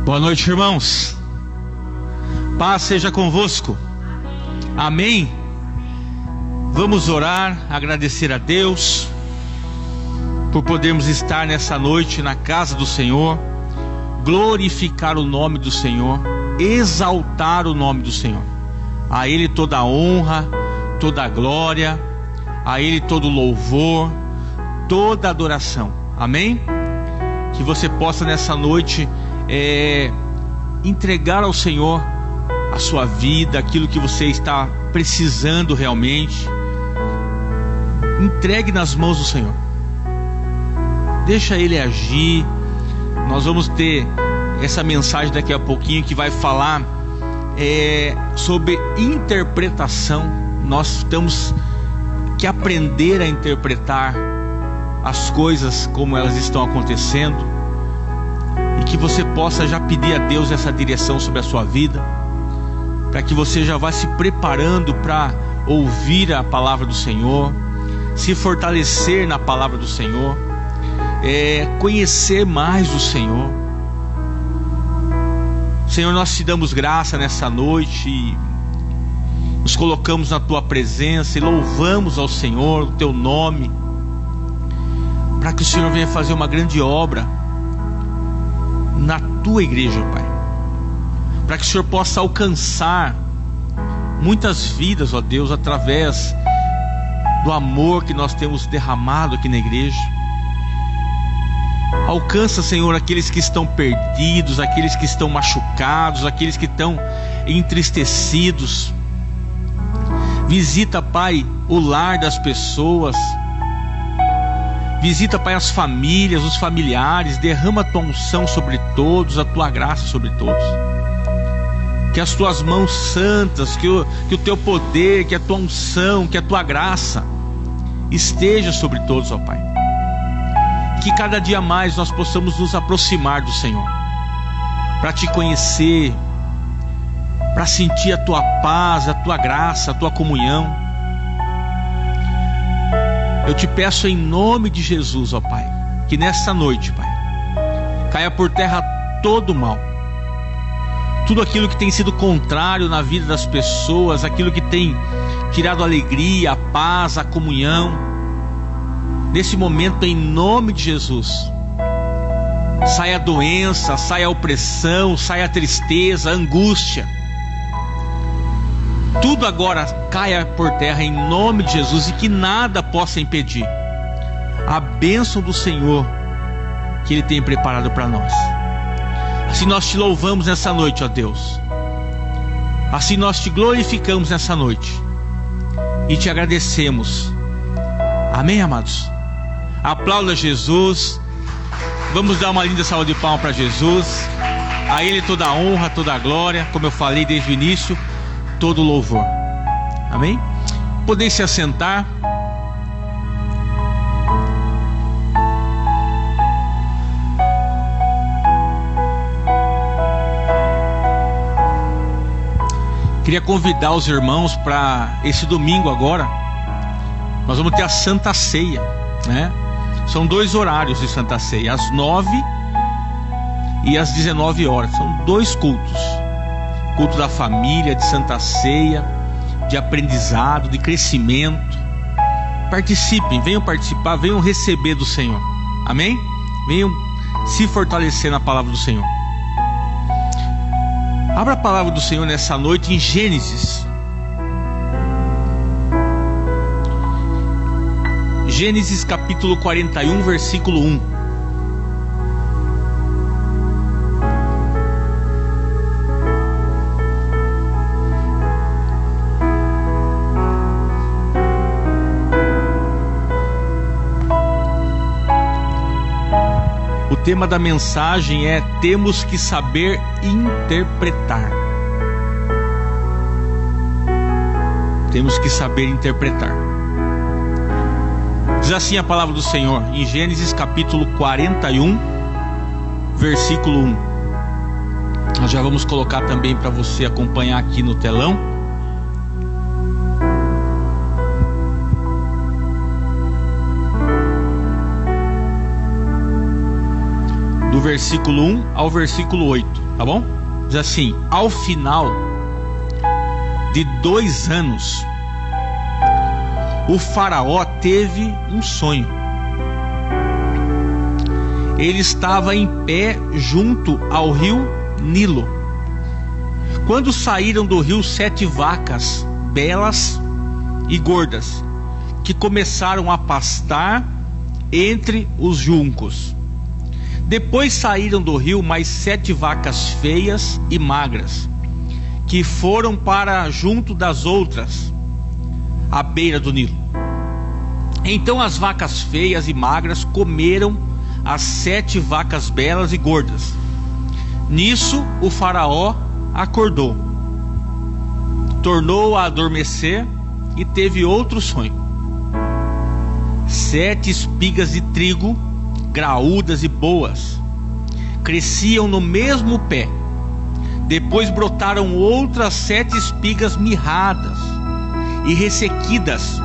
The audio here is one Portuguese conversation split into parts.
Boa noite, irmãos. Paz seja convosco. Amém. Vamos orar, agradecer a Deus por podermos estar nessa noite na casa do Senhor, glorificar o nome do Senhor, exaltar o nome do Senhor. A Ele toda a honra, toda a glória, a Ele todo o louvor, toda a adoração. Amém? Que você possa nessa noite entregar ao Senhor a sua vida, aquilo que você está precisando realmente. Entregue nas mãos do Senhor, deixa Ele agir. Nós vamos ter essa mensagem daqui a pouquinho que vai falar sobre interpretação. Nós temos que aprender a interpretar as coisas como elas estão acontecendo, e que você possa já pedir a Deus essa direção sobre a sua vida, para que você já vá se preparando para ouvir a palavra do Senhor, se fortalecer na palavra do Senhor, conhecer mais do Senhor. Senhor, nós te damos graça nessa noite e nos colocamos na tua presença e louvamos ao Senhor o teu nome, para que o Senhor venha fazer uma grande obra na tua igreja, Pai, para que o Senhor possa alcançar muitas vidas, ó Deus, através do amor que nós temos derramado aqui na igreja. Alcança, Senhor, aqueles que estão perdidos, aqueles que estão machucados, aqueles que estão entristecidos. Visita, Pai, o lar das pessoas. Visita, Pai, as famílias, os familiares. Derrama a tua unção sobre todos, a tua graça sobre todos. Que as tuas mãos santas, que o teu poder, que a tua unção, que a tua graça esteja sobre todos, ó Pai. Que cada dia mais nós possamos nos aproximar do Senhor, para te conhecer, para sentir a tua paz, a tua graça, a tua comunhão. Eu te peço em nome de Jesus, ó Pai, que nesta noite, Pai, caia por terra todo o mal, tudo aquilo que tem sido contrário na vida das pessoas, aquilo que tem tirado a alegria, a paz, a comunhão. Nesse momento, em nome de Jesus, saia a doença, saia a opressão, saia a tristeza, a angústia. Tudo agora caia por terra em nome de Jesus, e que nada possa impedir a bênção do Senhor que Ele tem preparado para nós. Assim nós te louvamos nessa noite, ó Deus. Assim nós te glorificamos nessa noite e te agradecemos. Amém, amados? Aplauda Jesus. Vamos dar uma linda salva de palmas para Jesus. A Ele toda a honra, toda a glória, como eu falei desde o início, todo louvor. Amém? Podem se assentar. Queria convidar os irmãos para esse domingo agora. Nós vamos ter a Santa Ceia, né? São 2 horários de Santa Ceia, às 9 e às 19 horas. São 2 cultos. Culto da família, de Santa Ceia, de aprendizado, de crescimento. Participem, venham participar, venham receber do Senhor. Amém? Venham se fortalecer na palavra do Senhor. Abra a palavra do Senhor nessa noite em Gênesis. Gênesis capítulo 41, versículo 1. O tema da mensagem é: temos que saber interpretar. Temos que saber interpretar. Diz assim a palavra do Senhor em Gênesis capítulo 41, versículo 1. Nós já vamos colocar também para você acompanhar aqui no telão. Do versículo 1 ao versículo 8. tá bom? Diz assim: ao final de 2 anos, o faraó teve um sonho. Ele estava em pé junto ao rio Nilo, quando saíram do rio 7 vacas belas e gordas, que começaram a pastar entre os juncos. Depois saíram do rio mais 7 vacas feias e magras, que foram para junto das outras, à beira do Nilo. Então as vacas feias e magras comeram as 7 vacas belas e gordas. Nisso o faraó acordou, tornou a adormecer e teve outro sonho. 7 espigas de trigo, graúdas e boas, cresciam no mesmo pé. Depois brotaram outras 7 espigas mirradas e ressequidas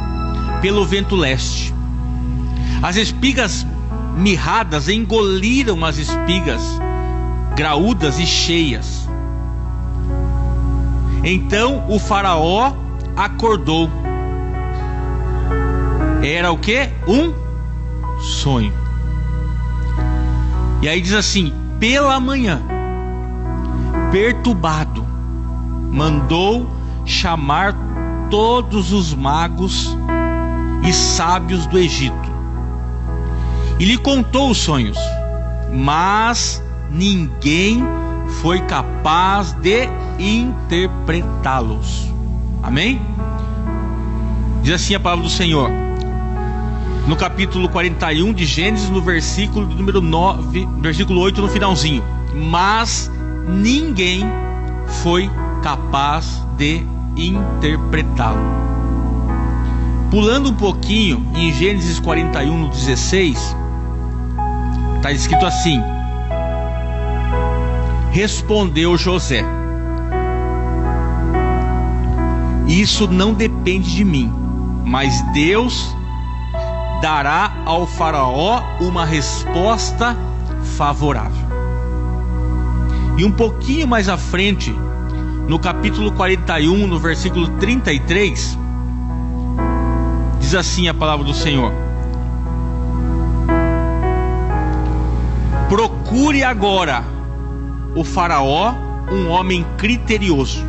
pelo vento leste. As espigas mirradas engoliram as espigas graúdas e cheias. Então o faraó acordou. Era o quê? Um sonho. E aí diz assim: pela manhã, perturbado, mandou chamar todos os magos e sábios do Egito, e lhe contou os sonhos, mas ninguém foi capaz de interpretá-los. Amém? Diz assim a palavra do Senhor, no capítulo 41 de Gênesis, no versículo número 9, versículo 8, no finalzinho: mas ninguém foi capaz de interpretá-lo. Pulando um pouquinho, em Gênesis 41, no 16, está escrito assim: respondeu José: isso não depende de mim, mas Deus dará ao faraó uma resposta favorável. E um pouquinho mais à frente, no capítulo 41, no versículo 33, diz assim a palavra do Senhor: procure agora o faraó um homem criterioso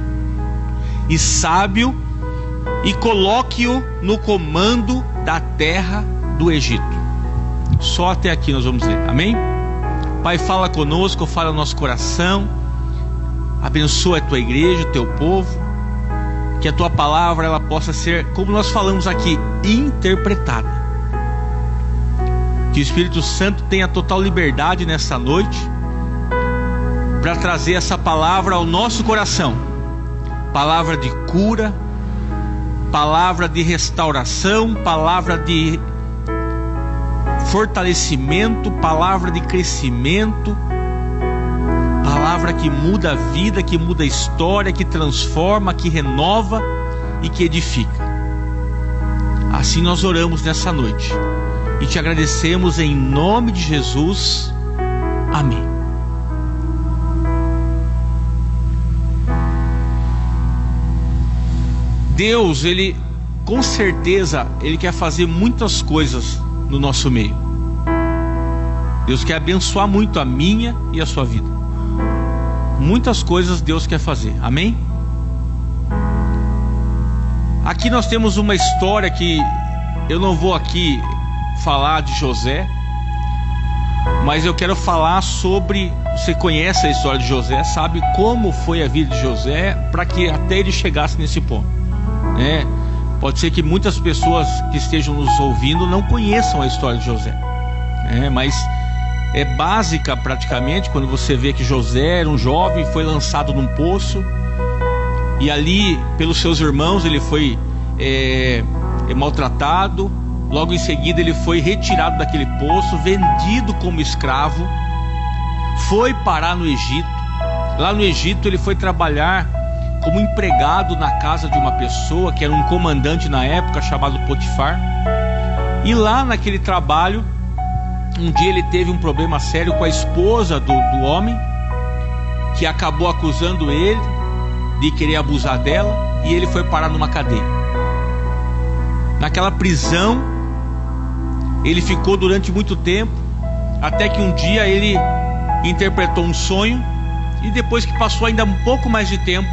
e sábio, e coloque-o no comando da terra do Egito. Só até aqui nós vamos ler, amém? Pai, fala conosco, fala no nosso coração, abençoa a tua igreja, o teu povo, que a tua palavra ela possa ser, como nós falamos aqui, interpretada. Que o Espírito Santo tenha total liberdade nessa noite para trazer essa palavra ao nosso coração, palavra de cura, palavra de restauração, palavra de fortalecimento, palavra de crescimento, palavra que muda a vida, que muda a história, que transforma, que renova e que edifica. Assim nós oramos nessa noite e te agradecemos em nome de Jesus. Amém. Deus, Ele com certeza, Ele quer fazer muitas coisas no nosso meio. Deus quer abençoar muito a minha e a sua vida. Muitas coisas Deus quer fazer, amém? Aqui nós temos uma história que eu não vou aqui falar de José, mas eu quero falar sobre, você conhece a história de José, sabe como foi a vida de José para que até ele chegasse nesse ponto, né? Pode ser que muitas pessoas que estejam nos ouvindo não conheçam a história de José, né? Mas é básica praticamente quando você vê que José era um jovem, foi lançado num poço, e ali pelos seus irmãos ele foi maltratado. Logo em seguida ele foi retirado daquele poço, vendido como escravo, foi parar no Egito. Lá no Egito ele foi trabalhar como empregado na casa de uma pessoa que era um comandante na época, chamado Potifar. E lá naquele trabalho, um dia ele teve um problema sério com a esposa do homem, que acabou acusando ele de querer abusar dela, e ele foi parar numa cadeia. Naquela prisão ele ficou durante muito tempo, até que um dia ele interpretou um sonho, e depois que passou ainda um pouco mais de tempo,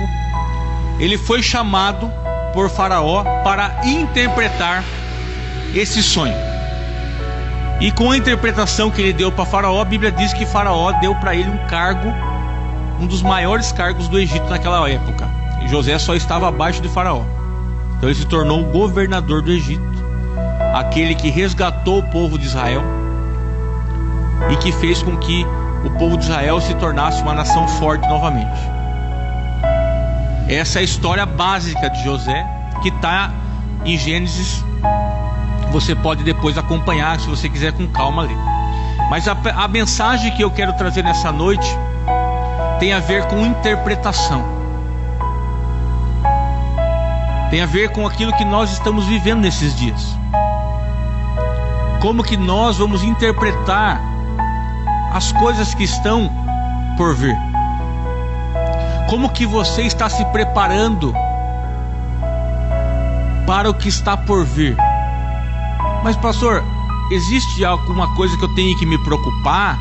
ele foi chamado por Faraó para interpretar esse sonho. E com a interpretação que ele deu para Faraó, a Bíblia diz que Faraó deu para ele um cargo, um dos maiores cargos do Egito naquela época. E José só estava abaixo de Faraó. Então ele se tornou o governador do Egito, aquele que resgatou o povo de Israel e que fez com que o povo de Israel se tornasse uma nação forte novamente. Essa é a história básica de José, que está em Gênesis. Você pode depois acompanhar, se você quiser, com calma ler. Mas a mensagem que eu quero trazer nessa noite tem a ver com interpretação. Tem a ver com aquilo que nós estamos vivendo nesses dias. Como que nós vamos interpretar as coisas que estão por vir? Como que você está se preparando para o que está por vir? Mas pastor, existe alguma coisa que eu tenho que me preocupar?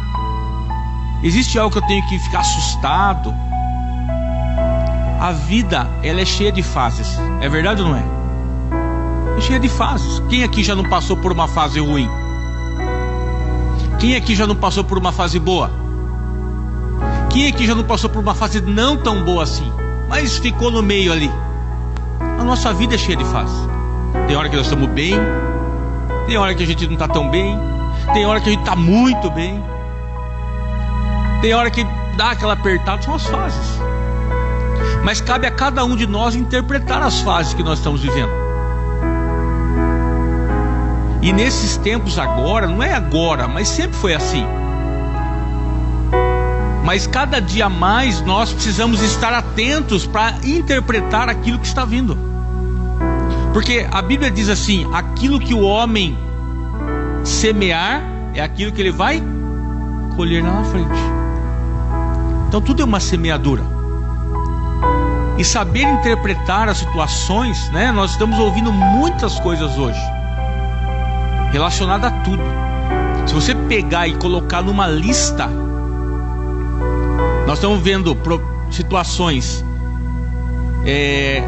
Existe algo que eu tenho que ficar assustado? A vida, ela é cheia de fases. É verdade ou não é? É cheia de fases. Quem aqui já não passou por uma fase ruim? Quem aqui já não passou por uma fase boa? Quem aqui já não passou por uma fase não tão boa assim, mas ficou no meio ali? A nossa vida é cheia de fases. Tem hora que nós estamos bem, tem hora que a gente não está tão bem, tem hora que a gente está muito bem, tem hora que dá aquela apertada. São as fases. Mas cabe a cada um de nós interpretar as fases que nós estamos vivendo. E nesses tempos agora, não é agora, mas sempre foi assim. Mas cada dia mais nós precisamos estar atentos para interpretar aquilo que está vindo. Porque a Bíblia diz assim: aquilo que o homem semear é aquilo que ele vai colher lá na frente. Então tudo é uma semeadura. E saber interpretar as situações, né? Nós estamos ouvindo muitas coisas hoje relacionadas a tudo. Se você pegar e colocar numa lista, nós estamos vendo situações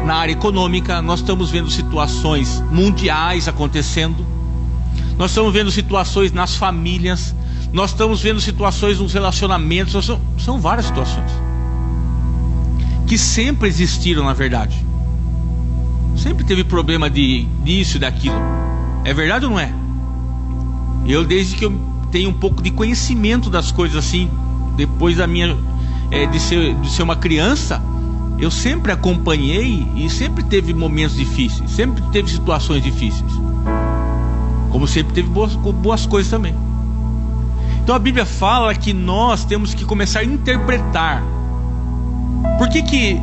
na área econômica, nós estamos vendo situações mundiais acontecendo, nós estamos vendo situações nas famílias, nós estamos vendo situações nos relacionamentos. São várias situações que sempre existiram, na verdade. Sempre teve problema disso e daquilo. É verdade ou não é? Eu, desde que eu tenho um pouco de conhecimento das coisas assim, depois da minha de ser uma criança, eu sempre acompanhei e sempre teve momentos difíceis, sempre teve situações difíceis, como sempre teve boas coisas também. Então a Bíblia fala que nós temos que começar a interpretar. Por que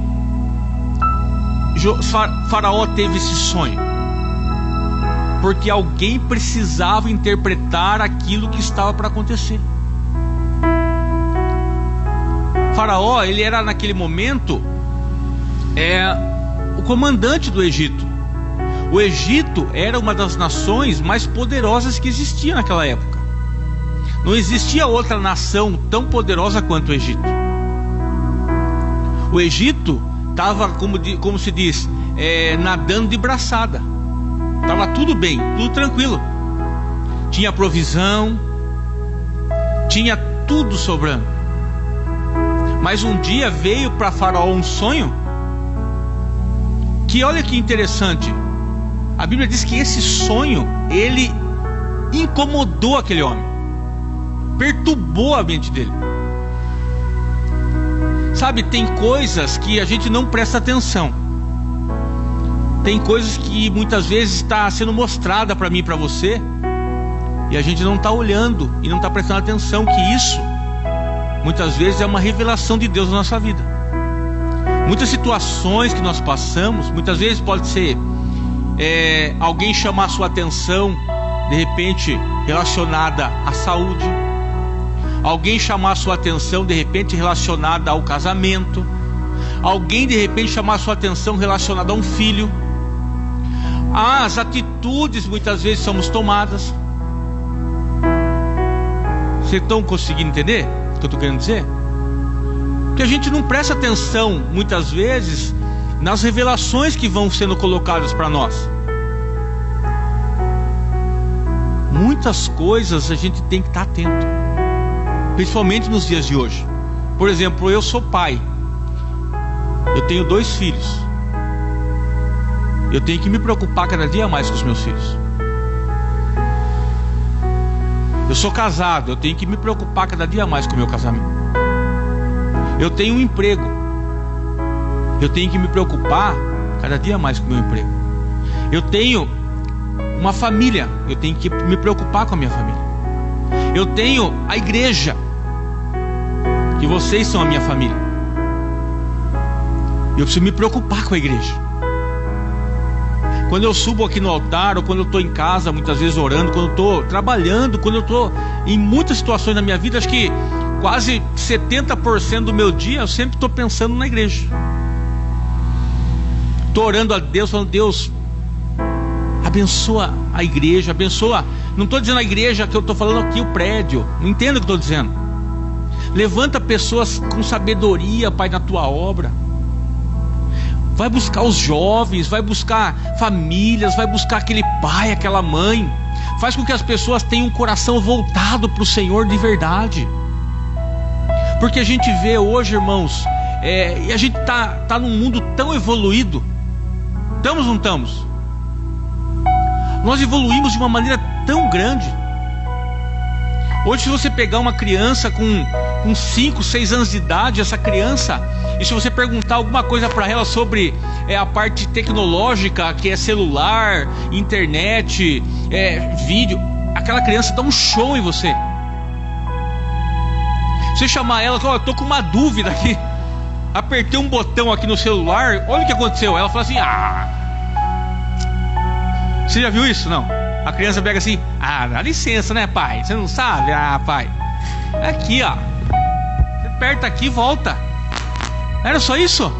Faraó teve esse sonho? Porque alguém precisava interpretar aquilo que estava para acontecer. Faraó, ele era naquele momento o comandante do Egito. O Egito era uma das nações mais poderosas que existia naquela época. Não existia outra nação tão poderosa quanto o Egito. O Egito estava, como se diz, nadando de braçada. Estava tudo bem, tudo tranquilo. Tinha provisão, tinha tudo sobrando. Mas um dia veio para Faraó um sonho que, olha que interessante, a Bíblia diz que esse sonho, ele incomodou aquele homem, perturbou a mente dele. Sabe, tem coisas que a gente não presta atenção. Tem coisas que muitas vezes está sendo mostrada para mim e para você, e a gente não está olhando e não está prestando atenção que isso muitas vezes é uma revelação de Deus na nossa vida. Muitas situações que nós passamos, muitas vezes pode ser alguém chamar a sua atenção, de repente relacionada à saúde. alguém chamar a sua atenção de repente relacionada ao casamento, alguém de repente chamar a sua atenção relacionada a um filho. As atitudes muitas vezes somos tomadas. Vocês estão conseguindo entender o que eu estou querendo dizer? Porque a gente não presta atenção muitas vezes nas revelações que vão sendo colocadas para nós. Muitas coisas a gente tem que estar atento, principalmente nos dias de hoje. Por exemplo, eu sou pai, eu tenho 2 filhos, eu tenho que me preocupar cada dia mais com os meus filhos. Eu sou casado, eu tenho que me preocupar cada dia mais com o meu casamento. Eu tenho um emprego, eu tenho que me preocupar cada dia mais com o meu emprego. Eu tenho uma família, eu tenho que me preocupar com a minha família. Eu tenho a igreja, que vocês são a minha família. Eu preciso me preocupar com a igreja. Quando eu subo aqui no altar, ou quando eu estou em casa, muitas vezes orando, quando eu estou trabalhando, quando eu estou em muitas situações da minha vida, acho que quase 70% do meu dia eu sempre estou pensando na igreja. Estou orando a Deus, falando: Deus, abençoa a igreja, abençoa. Não estou dizendo a igreja que eu estou falando aqui, o prédio. Não entendo o que estou dizendo. Levanta pessoas com sabedoria, Pai, na tua obra. Vai buscar os jovens, vai buscar famílias, vai buscar aquele pai, aquela mãe. Faz com que as pessoas tenham um coração voltado para o Senhor de verdade. Porque a gente vê hoje, irmãos, e a gente tá num mundo tão evoluído. Estamos ou não estamos? Nós evoluímos de uma maneira tão grande. Hoje, se você pegar uma criança com 5, 6 anos de idade, essa criança, e se você perguntar alguma coisa para ela sobre a parte tecnológica, que é celular, internet, vídeo, aquela criança dá um show em você. Você chamar ela, eu tô com uma dúvida aqui, apertei um botão aqui no celular, olha o que aconteceu. Ela fala assim: você já viu isso? Não. A criança pega assim: dá licença, né, pai? Você não sabe? Pai, aqui, ó, você aperta aqui e volta. Era só isso?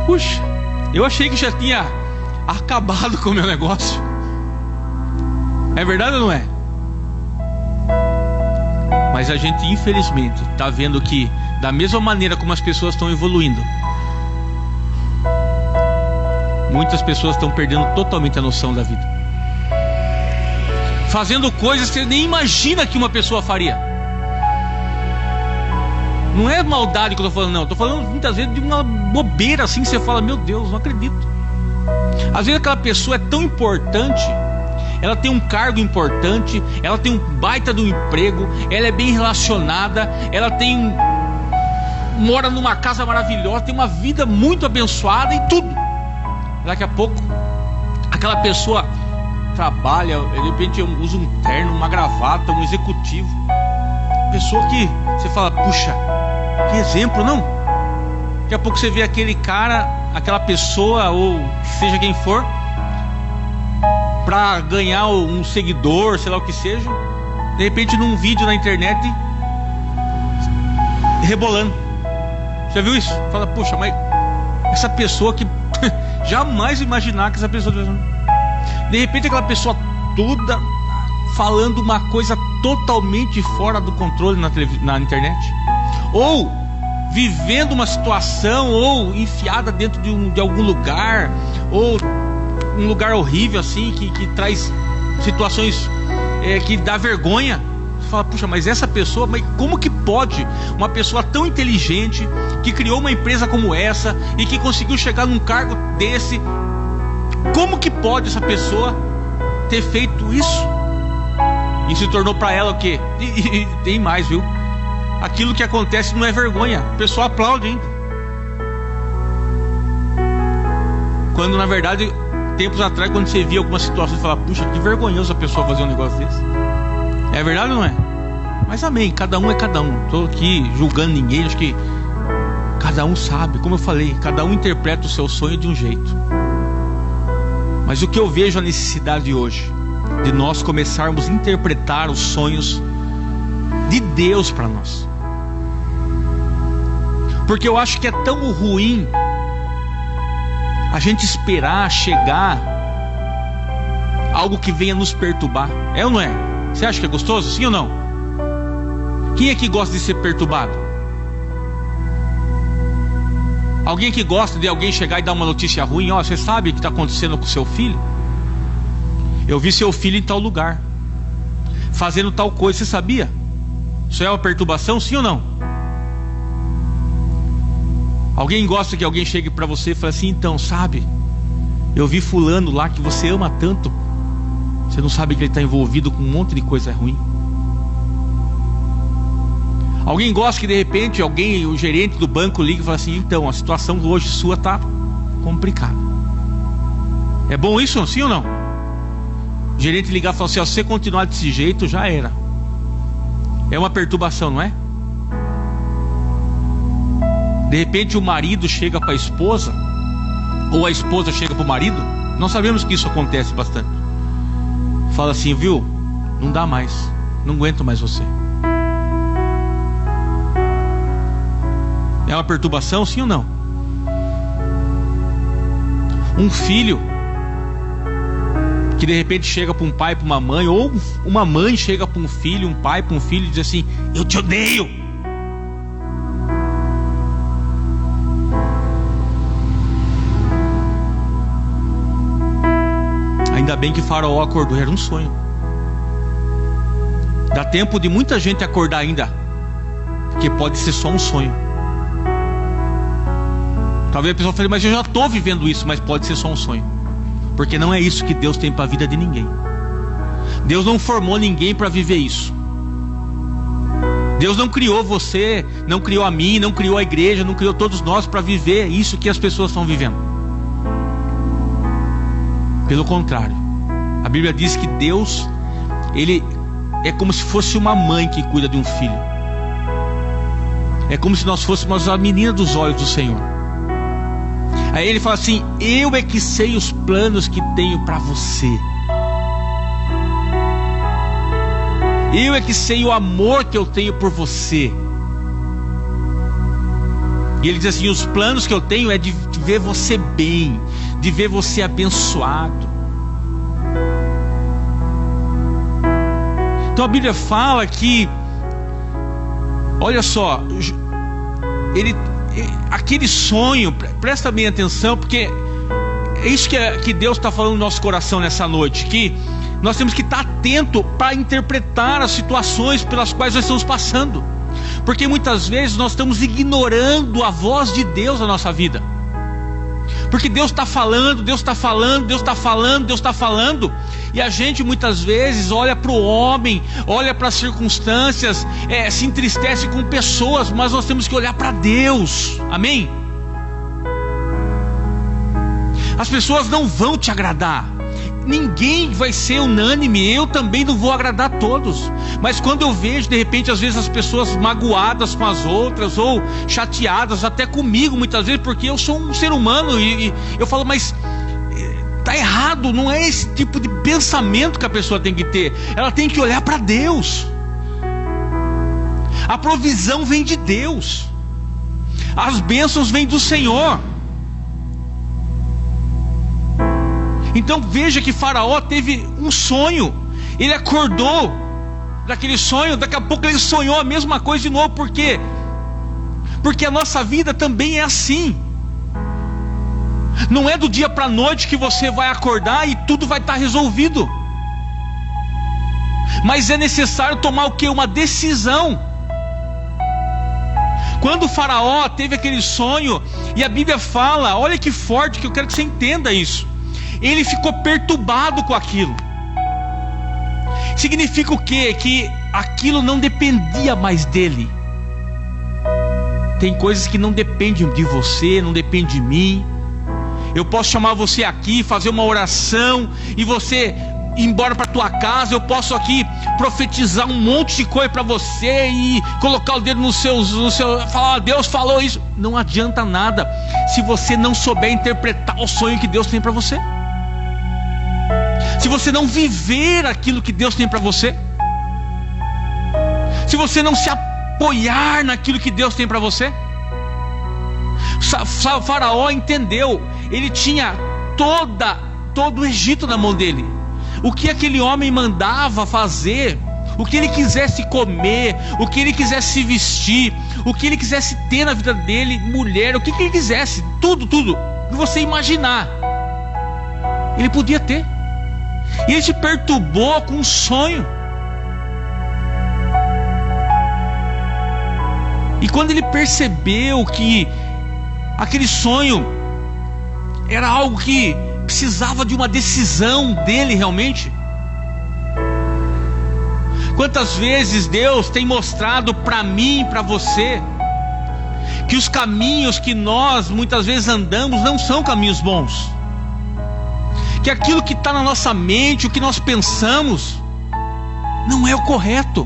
Puxa, eu achei que já tinha acabado com o meu negócio. É verdade ou não é? Mas a gente, infelizmente, está vendo que, da mesma maneira como as pessoas estão evoluindo, muitas pessoas estão perdendo totalmente a noção da vida, fazendo coisas que você nem imagina que uma pessoa faria. Não é maldade que eu estou falando, não. Estou falando muitas vezes de uma bobeira assim que você fala: meu Deus, não acredito. Às vezes aquela pessoa é tão importante, ela tem um cargo importante, ela tem um baita do emprego, ela é bem relacionada, ela mora numa casa maravilhosa, tem uma vida muito abençoada e tudo. Daqui a pouco aquela pessoa trabalha, de repente usa um terno, uma gravata, um executivo. Pessoa que você fala: puxa, que exemplo, não? Daqui a pouco você vê aquele cara, aquela pessoa, ou seja quem for, para ganhar um seguidor, sei lá o que seja, de repente num vídeo na internet rebolando. Já viu isso? Fala: puxa, mas essa pessoa que jamais imaginar que essa pessoa, de repente aquela pessoa toda falando uma coisa totalmente fora do controle na internet, ou vivendo uma situação, ou enfiada dentro de algum lugar, ou um lugar horrível assim, que traz situações que dá vergonha. Você fala: puxa, mas essa pessoa, mas como que pode uma pessoa tão inteligente, que criou uma empresa como essa e que conseguiu chegar num cargo desse, como que pode essa pessoa ter feito isso? E se tornou para ela o quê? E tem mais, viu? Aquilo que acontece não é vergonha, o pessoal aplaude ainda. Quando na verdade, tempos atrás, quando você via alguma situação, você falava: puxa, que vergonhoso a pessoa fazer um negócio desse. É verdade ou não é? Mas amém, cada um é cada um. Estou aqui julgando ninguém, acho que cada um sabe, como eu falei, cada um interpreta o seu sonho de um jeito. Mas o que eu vejo a necessidade hoje de nós começarmos a interpretar os sonhos de Deus para nós. Porque eu acho que é tão ruim a gente esperar chegar algo que venha nos perturbar. É ou não é? Você acha que é gostoso? Sim ou não? Quem é que gosta de ser perturbado? Alguém que gosta de alguém chegar e dar uma notícia ruim? Ó, você sabe o que está acontecendo com o seu filho? Eu vi seu filho em tal lugar, fazendo tal coisa, você sabia? Isso é uma perturbação, sim ou não? Alguém gosta que alguém chegue para você e fale assim: então, sabe, eu vi fulano lá que você ama tanto, você não sabe que ele está envolvido com um monte de coisa ruim. Alguém gosta que de repente o gerente do banco liga e fala assim: então, a situação hoje sua está complicada. É bom isso, sim ou não? O gerente ligar e falar assim: ó, se você continuar desse jeito, já era. É uma perturbação, não é? De repente o marido chega para a esposa, ou a esposa chega para o marido. Nós sabemos que isso acontece bastante. Fala assim: viu, não dá mais, não aguento mais você. É uma perturbação, sim ou não? Um filho que de repente chega para um pai, para uma mãe, ou uma mãe chega para um filho, um pai para um filho e diz assim: eu te odeio. Ainda bem que Faraó acordou, era um sonho. Dá tempo de muita gente acordar ainda, porque pode ser só um sonho. Talvez a pessoa fale: mas eu já estou vivendo isso. Mas pode ser só um sonho, porque não é isso que Deus tem para a vida de ninguém. Deus não formou ninguém para viver isso. Deus não criou você, não criou a mim, não criou a igreja, não criou todos nós para viver isso que as pessoas estão vivendo. Pelo contrário, a Bíblia diz que Deus, Ele é como se fosse uma mãe que cuida de um filho. É como se nós fôssemos a menina dos olhos do Senhor. Aí Ele fala assim: eu é que sei os planos que tenho para você. Eu é que sei o amor que eu tenho por você. E Ele diz assim: os planos que eu tenho é de ver você bem, de ver você abençoado. Então a Bíblia fala que, olha só, aquele sonho, presta bem atenção, porque é isso que Deus está falando no nosso coração nessa noite, que nós temos que estar atento para interpretar as situações pelas quais nós estamos passando, porque muitas vezes nós estamos ignorando a voz de Deus na nossa vida, porque Deus está falando, Deus está falando, Deus está falando, Deus está falando, e a gente muitas vezes olha para o homem, olha para as circunstâncias, se entristece com pessoas, mas nós temos que olhar para Deus. Amém? As pessoas não vão te agradar, ninguém vai ser unânime, eu também não vou agradar a todos. Mas quando eu vejo de repente às vezes as pessoas magoadas com as outras, ou chateadas até comigo muitas vezes, porque eu sou um ser humano, e eu falo: mas está errado, não é esse tipo de pensamento que a pessoa tem que ter. Ela tem que olhar para Deus. A provisão vem de Deus, as bênçãos vêm do Senhor. Então veja que Faraó teve um sonho, ele acordou daquele sonho, daqui a pouco ele sonhou a mesma coisa de novo. Por quê? Porque a nossa vida também é assim. Não é do dia para a noite que você vai acordar e tudo vai estar resolvido. Mas é necessário tomar o quê? Uma decisão. Quando o Faraó teve aquele sonho, e a Bíblia fala, olha que forte, que eu quero que você entenda isso, ele ficou perturbado com aquilo. Significa o quê? Que aquilo não dependia mais dele. Tem coisas que não dependem de você, não dependem de mim. Eu posso chamar você aqui, fazer uma oração, e você ir embora para tua casa. Eu posso aqui profetizar um monte de coisa para você, e colocar o dedo no seu falar: Deus falou isso. Não adianta nada se você não souber interpretar o sonho que Deus tem para você, se você não viver aquilo que Deus tem para você, se você não se apoiar naquilo que Deus tem para você? Faraó entendeu, ele tinha todo o Egito na mão dele. O que aquele homem mandava fazer, o que ele quisesse comer, o que ele quisesse vestir, o que ele quisesse ter na vida dele, mulher, o que ele quisesse, tudo que você imaginar, ele podia ter. E ele te perturbou com um sonho. E quando ele percebeu que aquele sonho era algo que precisava de uma decisão dele realmente. Quantas vezes Deus tem mostrado para mim e para você que os caminhos que nós muitas vezes andamos não são caminhos bons, que aquilo que está na nossa mente, o que nós pensamos, não é o correto,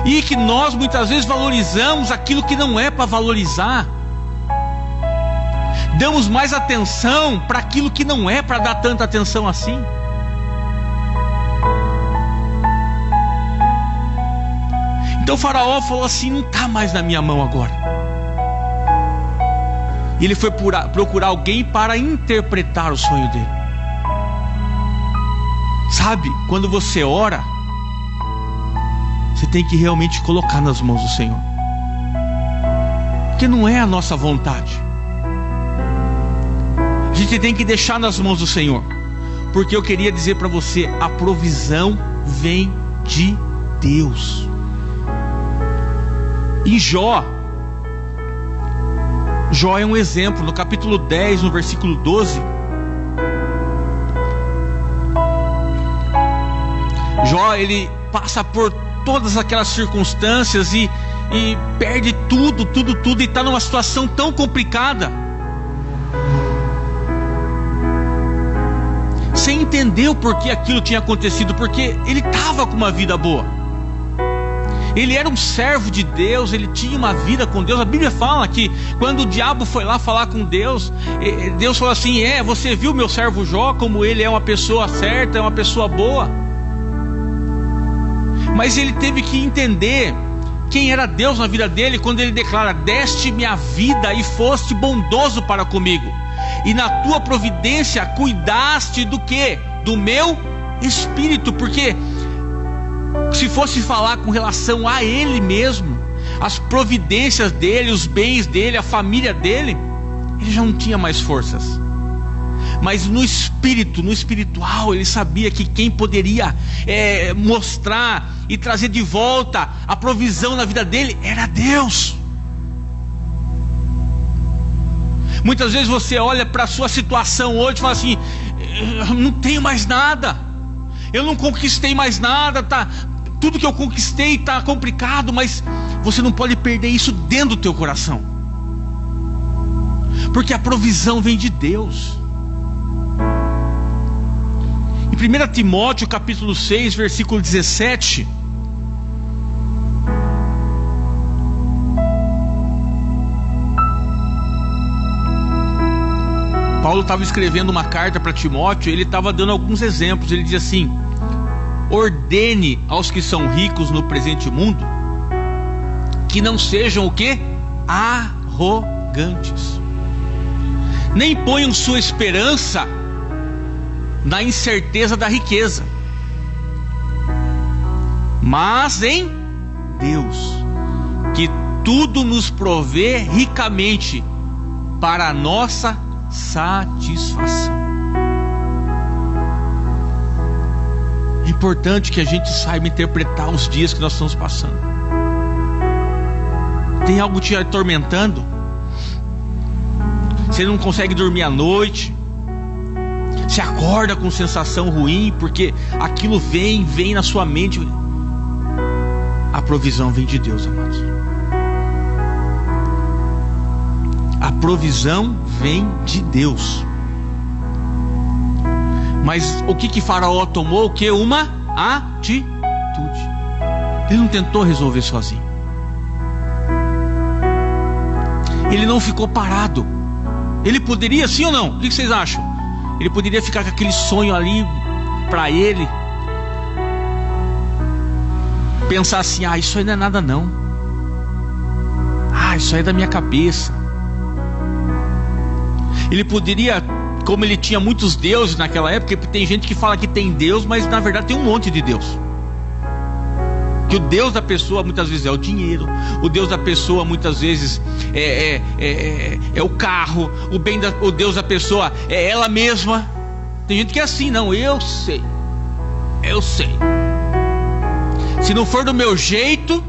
e que nós muitas vezes valorizamos aquilo que não é para valorizar, damos mais atenção para aquilo que não é para dar tanta atenção assim. Então o Faraó falou assim: não está mais na minha mão agora. E ele foi procurar alguém para interpretar o sonho dele. Sabe, quando você ora, você tem que realmente colocar nas mãos do Senhor, porque não é a nossa vontade. A gente tem que deixar nas mãos do Senhor, porque eu queria dizer para você, a provisão vem de Deus. Em Jó é um exemplo. No capítulo 10, no versículo 12, Jó, ele passa por todas aquelas circunstâncias e perde tudo, e está numa situação tão complicada, sem entender o porquê aquilo tinha acontecido, porque ele estava com uma vida boa, ele era um servo de Deus, ele tinha uma vida com Deus. A Bíblia fala que quando o diabo foi lá falar com Deus, Deus falou assim: você viu meu servo Jó, como ele é uma pessoa certa, é uma pessoa boa. Mas ele teve que entender quem era Deus na vida dele, quando ele declara: deste-me a vida e foste bondoso para comigo, e na tua providência cuidaste do quê? Do meu espírito. Porque se fosse falar com relação a ele mesmo, as providências dele, os bens dele, a família dele, ele já não tinha mais forças. Mas no espiritual, ele sabia que quem poderia mostrar e trazer de volta a provisão na vida dele era Deus. Muitas vezes você olha para a sua situação hoje e fala assim: eu não tenho mais nada, eu não conquistei mais nada, tudo que eu conquistei está complicado. Mas você não pode perder isso dentro do teu coração, porque a provisão vem de Deus. Em 1 Timóteo capítulo 6, versículo 17, Paulo estava escrevendo uma carta para Timóteo. Ele estava dando alguns exemplos. Ele diz assim: ordene aos que são ricos no presente mundo que não sejam o quê? Arrogantes, nem ponham sua esperança na incerteza da riqueza, mas em Deus, que tudo nos provê ricamente para a nossa satisfação. É importante que a gente saiba interpretar os dias que nós estamos passando. Tem algo te atormentando? Você não consegue dormir à noite, você acorda com sensação ruim, porque aquilo vem na sua mente. A provisão vem de Deus, amados. A provisão vem de Deus. Mas o que Faraó tomou? O que? Uma atitude. Ele não tentou resolver sozinho. Ele não ficou parado. Ele poderia, sim ou não? O que vocês acham? Ele poderia ficar com aquele sonho ali para ele pensar assim: ah, isso aí não é nada não. Ah, isso aí é da minha cabeça. Ele poderia, como ele tinha muitos deuses naquela época, porque tem gente que fala que tem Deus, mas na verdade tem um monte de Deus. Que o Deus da pessoa muitas vezes é o dinheiro, o Deus da pessoa muitas vezes é o carro, o Deus da pessoa é ela mesma. Tem gente que é assim: não, eu sei. Se não for do meu jeito,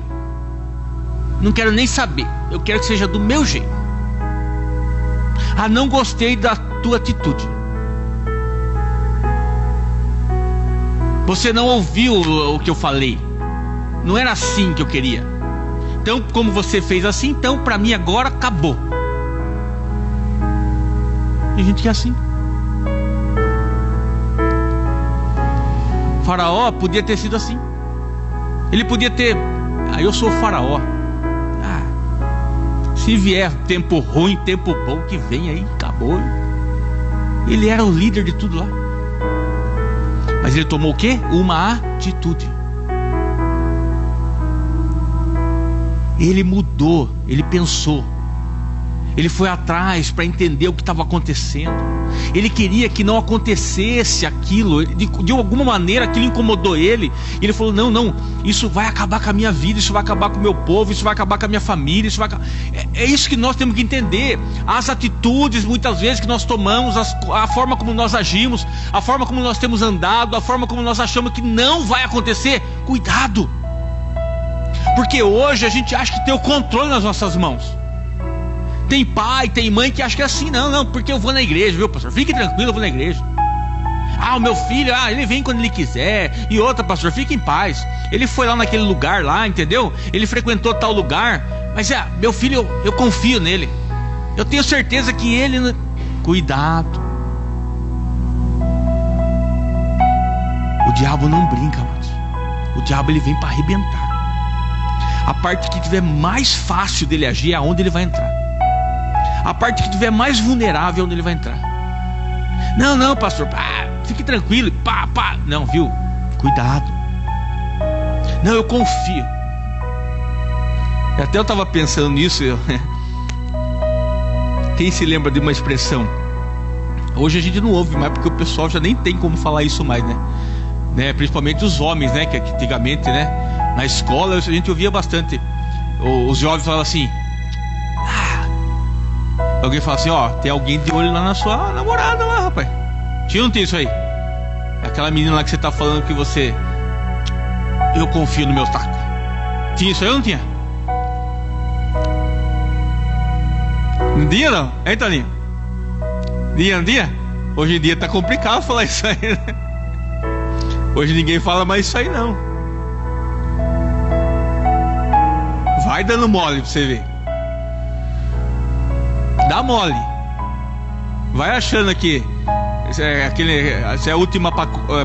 não quero nem saber. Eu quero que seja do meu jeito. Ah, não gostei da tua atitude. Você não ouviu o que eu falei. Não era assim que eu queria. Então, como você fez assim, então pra mim agora acabou. Tem gente que é assim. Faraó podia ter sido assim. Ele podia ter: ah, eu sou o faraó. Se vier tempo ruim, tempo bom, que vem aí, acabou. Ele era o líder de tudo lá. Mas ele tomou o quê? Uma atitude. Ele mudou, ele pensou. Ele foi atrás para entender o que estava acontecendo. Ele queria que não acontecesse aquilo. De alguma maneira aquilo incomodou ele. Ele falou: não, isso vai acabar com a minha vida, isso vai acabar com o meu povo, isso vai acabar com a minha família, isso vai... É isso que nós temos que entender. As atitudes muitas vezes que nós tomamos, a forma como nós agimos, a forma como nós temos andado, a forma como nós achamos que não vai acontecer. Cuidado, porque hoje a gente acha que tem o controle nas nossas mãos. Tem pai, tem mãe que acha que é assim: não, porque eu vou na igreja, viu, pastor? Fique tranquilo, eu vou na igreja. Ah, o meu filho, ele vem quando ele quiser. E outra, pastor, fique em paz. Ele foi lá naquele lugar lá, entendeu? Ele frequentou tal lugar. Mas meu filho, eu confio nele. Eu tenho certeza que ele... Cuidado. O diabo não brinca, mas o diabo ele vem para arrebentar. A parte que tiver mais fácil dele agir é onde ele vai entrar. A parte que tiver mais vulnerável é onde ele vai entrar. Não, pastor, fique tranquilo. Não, viu? Cuidado. Não, eu confio. Até eu estava pensando nisso. Quem se lembra de uma expressão? Hoje a gente não ouve mais, porque o pessoal já nem tem como falar isso mais, né? Principalmente os homens, né? Que antigamente, né? Na escola a gente ouvia bastante. Os jovens falavam assim: alguém fala assim: ó, tem alguém de olho lá na sua namorada lá, rapaz. Tinha, não tem isso aí? Aquela menina lá que você tá falando que você... Eu confio no meu taco. Tinha isso aí ou não tinha? Não tinha não? Hein, Toninho? Não tinha? Hoje em dia tá complicado falar isso aí, né? Hoje ninguém fala mais isso aí não. Vai dando mole pra você ver. Dá mole. Vai achando que essa é a última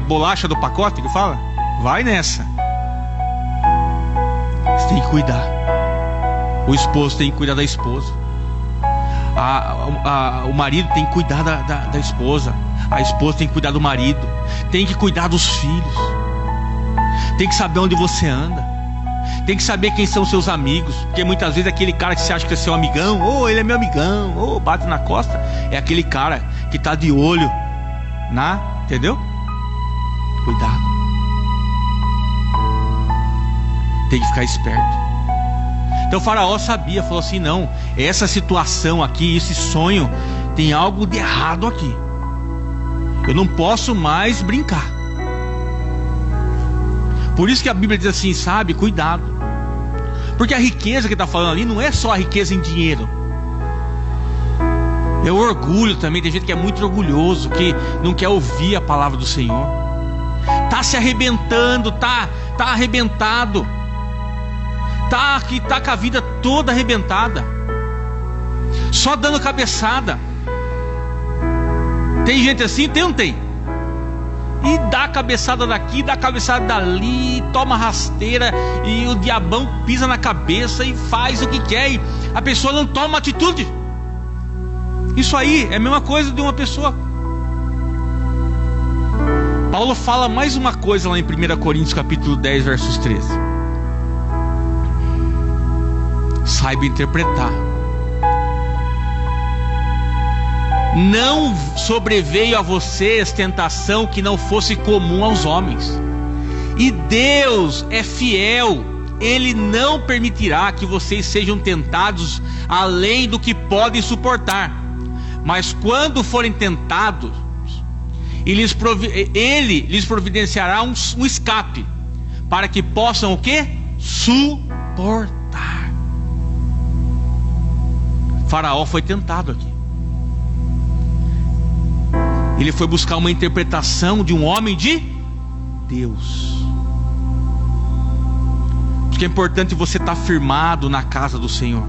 bolacha do pacote que fala. Vai nessa. Você tem que cuidar. O esposo tem que cuidar da esposa. O marido tem que cuidar da esposa. A esposa tem que cuidar do marido. Tem que cuidar dos filhos. Tem que saber onde você anda. Tem que saber quem são seus amigos. Porque muitas vezes aquele cara que você acha que é seu amigão, ele é meu amigão, bate na costa, é aquele cara que tá de olho entendeu? Cuidado. Tem que ficar esperto. Então o faraó sabia, falou assim: não, essa situação aqui, esse sonho, tem algo de errado aqui. Eu não posso mais brincar. Por isso que a Bíblia diz assim, sabe, cuidado. Porque a riqueza que está falando ali não é só a riqueza em dinheiro. É o orgulho também. Tem gente que é muito orgulhoso, que não quer ouvir a palavra do Senhor. Tá se arrebentando, tá arrebentado. Tá com a vida toda arrebentada. Só dando cabeçada. Tem gente assim? Tem ou não tem? E dá cabeçada daqui, dá cabeçada dali, toma rasteira, e o diabão pisa na cabeça e faz o que quer, e a pessoa não toma atitude. Isso aí é a mesma coisa de uma pessoa. Paulo fala mais uma coisa lá em 1 Coríntios capítulo 10, versos 13. saiba interpretar. Não sobreveio a vocês tentação que não fosse comum aos homens. E Deus é fiel. Ele não permitirá que vocês sejam tentados além do que podem suportar. Mas quando forem tentados, Ele lhes providenciará um escape, para que possam o quê? Suportar. Faraó foi tentado aqui. Ele foi buscar uma interpretação de um homem de Deus. Porque é importante você estar firmado na casa do Senhor.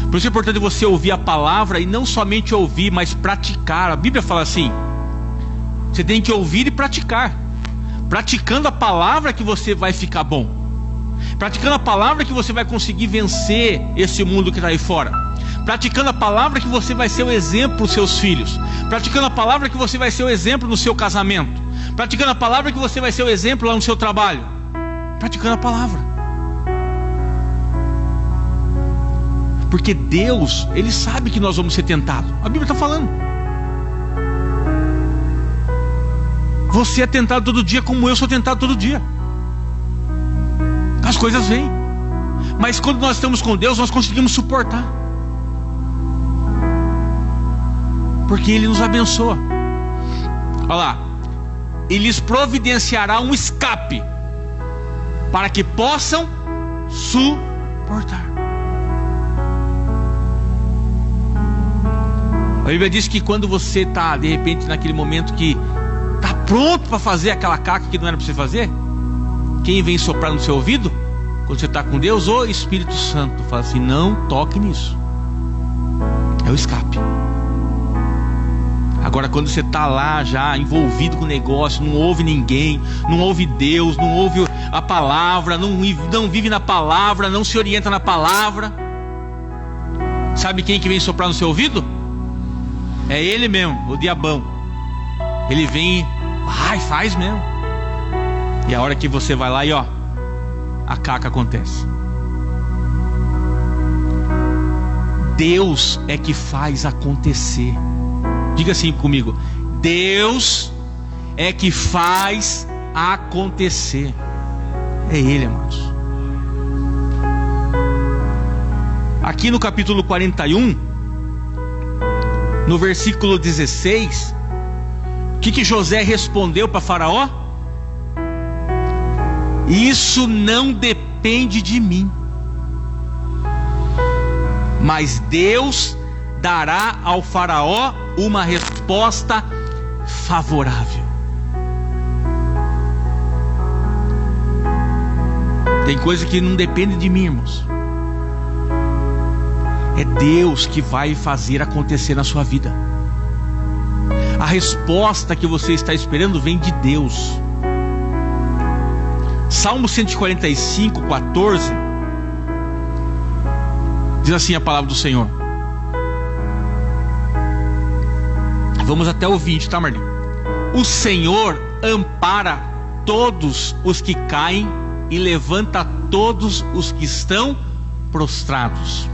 Por isso é importante você ouvir a palavra, e não somente ouvir, mas praticar. A Bíblia fala assim: você tem que ouvir e praticar. Praticando a palavra que você vai ficar bom. Praticando a palavra que você vai conseguir vencer esse mundo que está aí fora. Praticando a palavra que você vai ser o exemplo para os seus filhos. Praticando a palavra que você vai ser o exemplo no seu casamento. Praticando a palavra que você vai ser o exemplo lá no seu trabalho. Praticando a palavra. Porque Deus, Ele sabe que nós vamos ser tentados. A Bíblia está falando. Você é tentado todo dia, como eu sou tentado todo dia. As coisas vêm. Mas quando nós estamos com Deus, nós conseguimos suportar. Porque Ele nos abençoa. Olha lá. Ele lhes providenciará um escape, para que possam suportar. A Bíblia diz que quando você está, de repente, naquele momento que está pronto para fazer aquela caca que não era para você fazer, quem vem soprar no seu ouvido, quando você está com Deus, o Espírito Santo fala assim: não toque nisso. É o escape. Agora, quando você está lá já envolvido com o negócio, não ouve ninguém, não ouve Deus, não ouve a palavra, não vive na palavra, não se orienta na palavra, sabe quem que vem soprar no seu ouvido? É ele mesmo, o diabão. Ele vem e faz mesmo. E a hora que você vai lá e ó, a caca acontece. Deus é que faz acontecer. Diga assim comigo: Deus é que faz acontecer. É Ele, amados. Aqui no capítulo 41, no versículo 16, o que José respondeu para Faraó? Isso não depende de mim, mas Deus dará ao Faraó uma resposta favorável. Tem coisa que não depende de mim, irmãos. É Deus que vai fazer acontecer na sua vida. A resposta que você está esperando vem de Deus. Salmo 145, 14 diz assim a palavra do Senhor. Vamos até o 20, tá, Marlinhos? O Senhor ampara todos os que caem e levanta todos os que estão prostrados.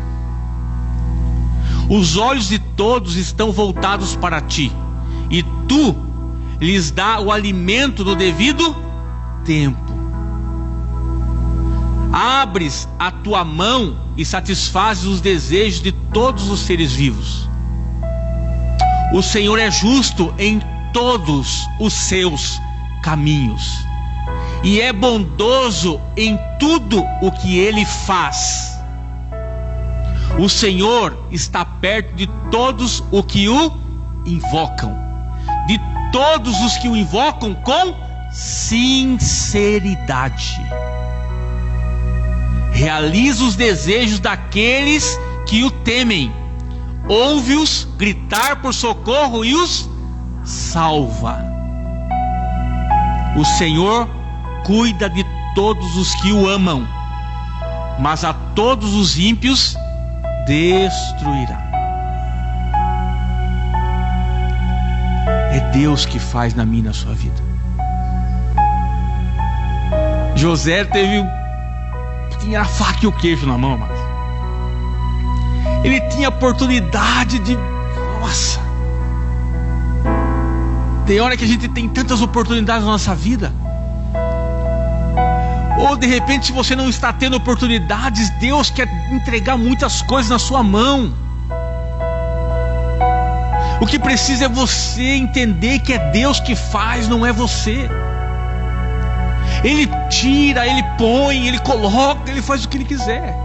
Os olhos de todos estão voltados para ti, e tu lhes dá o alimento no devido tempo. Abres a tua mão e satisfazes os desejos de todos os seres vivos. O Senhor é justo em todos os seus caminhos, e é bondoso em tudo o que Ele faz. O Senhor está perto de todos os que o invocam, de todos os que o invocam com sinceridade. Realiza os desejos daqueles que o temem, ouve-os gritar por socorro e os salva. O Senhor cuida de todos os que o amam, mas a todos os ímpios destruirá. É Deus que faz na minha e na sua vida. José tinha a faca e o queijo na mão, mas ele tinha oportunidade de... Nossa! Tem hora que a gente tem tantas oportunidades na nossa vida. Ou de repente, se você não está tendo oportunidades, Deus quer entregar muitas coisas na sua mão. O que precisa é você entender que é Deus que faz, não é você. Ele tira, Ele põe, Ele coloca, Ele faz o que Ele quiser.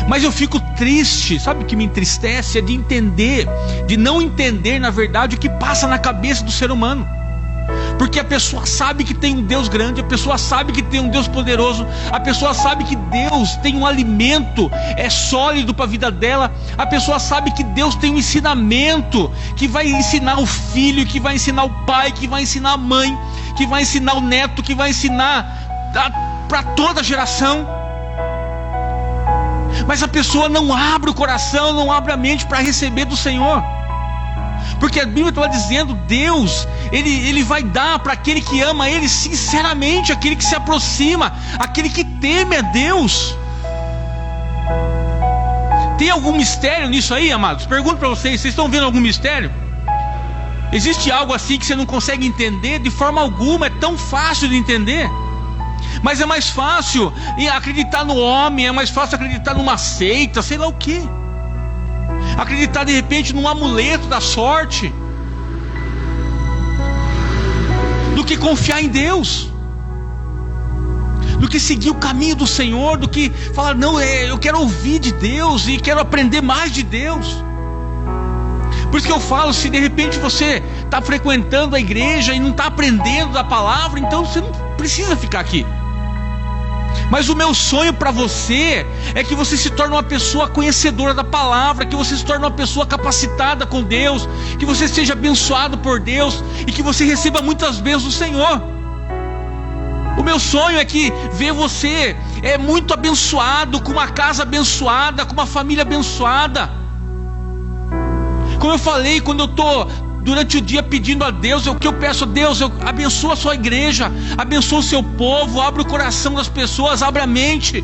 Mas eu fico triste, sabe o que me entristece? É de não entender, na verdade, o que passa na cabeça do ser humano. Porque a pessoa sabe que tem um Deus grande, a pessoa sabe que tem um Deus poderoso, a pessoa sabe que Deus tem um alimento sólido para a vida dela, a pessoa sabe que Deus tem um ensinamento que vai ensinar o filho, que vai ensinar o pai, que vai ensinar a mãe, que vai ensinar o neto, que vai ensinar para toda a geração. Mas a pessoa não abre o coração, não abre a mente para receber do Senhor. Porque a Bíblia está dizendo, Deus, Ele vai dar para aquele que ama Ele sinceramente, aquele que se aproxima, aquele que teme a Deus. Tem algum mistério nisso aí, amados? Pergunto para vocês estão vendo algum mistério? Existe algo assim que você não consegue entender? De forma alguma, é tão fácil de entender. Mas é mais fácil acreditar no homem, é mais fácil acreditar numa seita, sei lá o quê. Acreditar de repente num amuleto da sorte, do que confiar em Deus, do que seguir o caminho do Senhor, do que falar, não, eu quero ouvir de Deus e quero aprender mais de Deus. Por isso que eu falo, se de repente você está frequentando a igreja e não está aprendendo da palavra, então você não precisa ficar aqui. Mas o meu sonho para você é que você se torne uma pessoa conhecedora da palavra, que você se torne uma pessoa capacitada com Deus, que você seja abençoado por Deus e que você receba muitas bênçãos do Senhor. O meu sonho é que ver você muito abençoado, com uma casa abençoada, com uma família abençoada. Como eu falei, quando eu estou durante o dia pedindo a Deus, o que eu peço a Deus, eu abençoa a sua igreja, abençoa o seu povo, abre o coração das pessoas, abre a mente,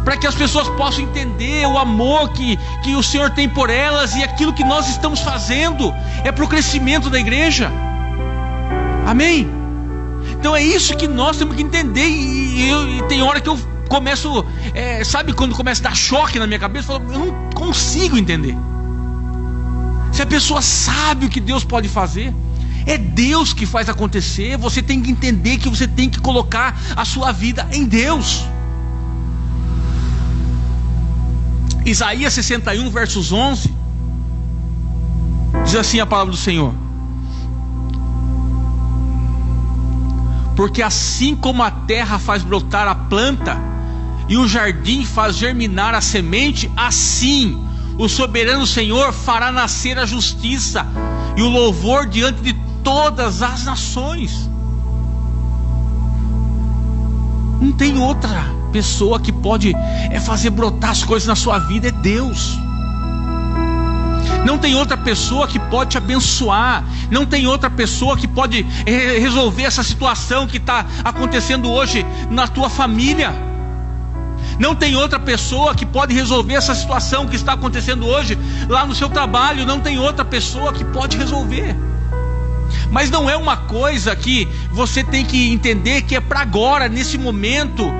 para que as pessoas possam entender o amor que o Senhor tem por elas, e aquilo que nós estamos fazendo é para o crescimento da igreja. Amém? Então é isso que nós temos que entender. E tem hora que eu começo, sabe quando começa a dar choque na minha cabeça, eu não consigo entender. Se a pessoa sabe o que Deus pode fazer, é Deus que faz acontecer. Você tem que entender que você tem que colocar a sua vida em Deus. Isaías 61 versos 11 diz assim a palavra do Senhor: porque assim como a terra faz brotar a planta e o jardim faz germinar a semente, assim o soberano Senhor fará nascer a justiça e o louvor diante de todas as nações. Não tem outra pessoa que pode fazer brotar as coisas na sua vida, é Deus. Não tem outra pessoa que pode te abençoar. Não tem outra pessoa que pode resolver essa situação que está acontecendo hoje na tua família. Não tem outra pessoa que pode resolver essa situação que está acontecendo hoje lá no seu trabalho. Não tem outra pessoa que pode resolver. Mas não é uma coisa que você tem que entender que é para agora, nesse momento.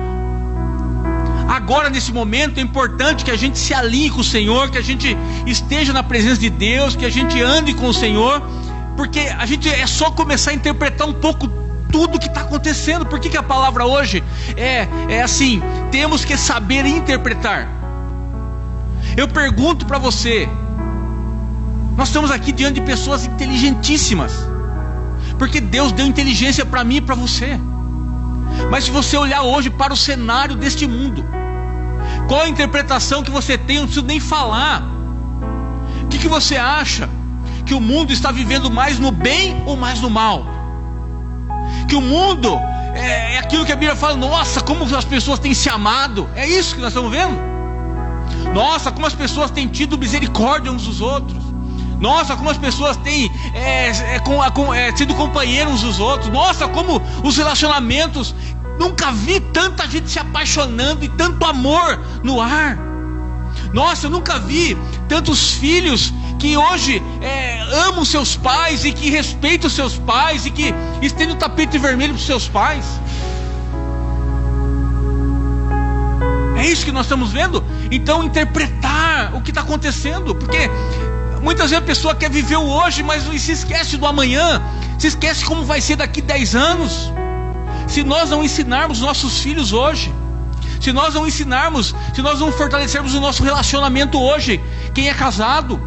Agora, nesse momento, é importante que a gente se alinhe com o Senhor, que a gente esteja na presença de Deus, que a gente ande com o Senhor, porque a gente é só começar a interpretar um pouco tudo que está acontecendo. Por que a palavra hoje é assim? Temos que saber interpretar. Eu pergunto para você, nós estamos aqui diante de pessoas inteligentíssimas, porque Deus deu inteligência para mim e para você. Mas se você olhar hoje para o cenário deste mundo, qual a interpretação que você tem? Eu não preciso nem falar. O que você acha? Que o mundo está vivendo mais no bem ou mais no mal? Que o mundo é aquilo que a Bíblia fala, nossa, como as pessoas têm se amado. É isso que nós estamos vendo. Nossa, como as pessoas têm tido misericórdia uns dos outros. Nossa, como as pessoas têm sido companheiros uns dos outros. Nossa, como os relacionamentos, nunca vi tanta gente se apaixonando e tanto amor no ar. Nossa, eu nunca vi tantos filhos que hoje amam seus pais e que respeitam seus pais e que estendem o tapete vermelho para os seus pais. É isso que nós estamos vendo. Então, interpretar o que está acontecendo, porque muitas vezes a pessoa quer viver o hoje, mas se esquece do amanhã, se esquece como vai ser daqui 10 anos. Se nós não ensinarmos nossos filhos hoje, se nós não ensinarmos, se nós não fortalecermos o nosso relacionamento hoje, quem é casado,